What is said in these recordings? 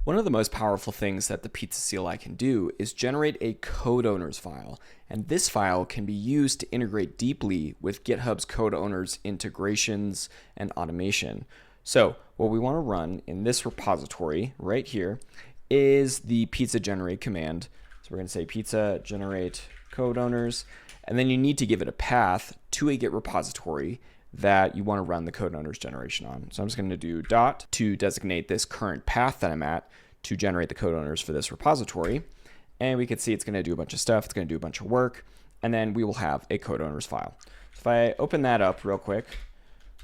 One of the most powerful things that the Pizza-CLI can do is generate a code owners file, and this file can be used to integrate deeply with GitHub's code owners integrations and automation. So what we want to run in this repository right here is the pizza generate command. So we're going to say pizza generate code owners, and then you need to give it a path to a Git repository that you want to run the code owners generation on. So I'm just going to do dot to designate this current path that I'm at to generate the code owners for this repository. And we can see it's going to do a bunch of stuff. It's going to do a bunch of work. And then we will have a code owners file. So if I open that up real quick,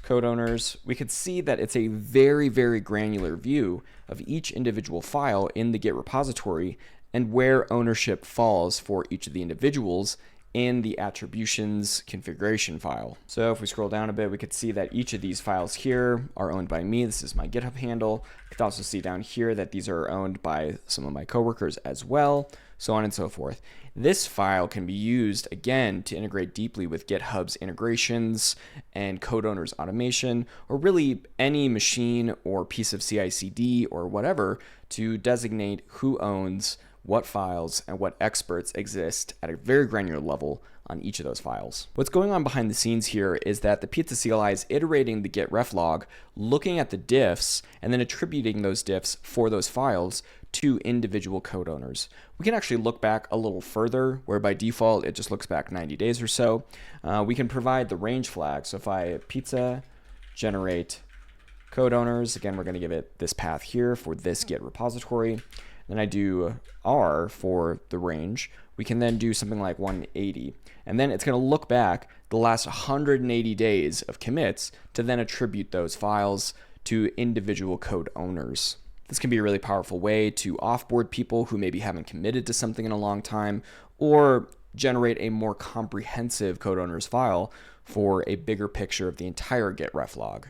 code owners, we can see that it's a very, very granular view of each individual file in the Git repository and where ownership falls for each of the individuals in the attributions configuration file. So if we scroll down a bit, we could see that each of these files here are owned by me. This is my GitHub handle. You could also see down here that these are owned by some of my coworkers as well, so on and so forth. This file can be used again to integrate deeply with GitHub's integrations and code owners automation, or really any machine or piece of CI/CD or whatever to designate who owns what files and what experts exist at a very granular level on each of those files. What's going on behind the scenes here is that the Pizza-CLI is iterating the Git ref log, looking at the diffs, and then attributing those diffs for those files to individual code owners. We can actually look back a little further, where by default it just looks back 90 days or so. We can provide the range flag. So if I pizza generate code owners, again, we're going to give it this path here for this Git repository. Then I do R for the range. We can then do something like 180. And then it's going to look back the last 180 days of commits to then attribute those files to individual code owners. This can be a really powerful way to offboard people who maybe haven't committed to something in a long time, or generate a more comprehensive code owners file for a bigger picture of the entire Git ref log.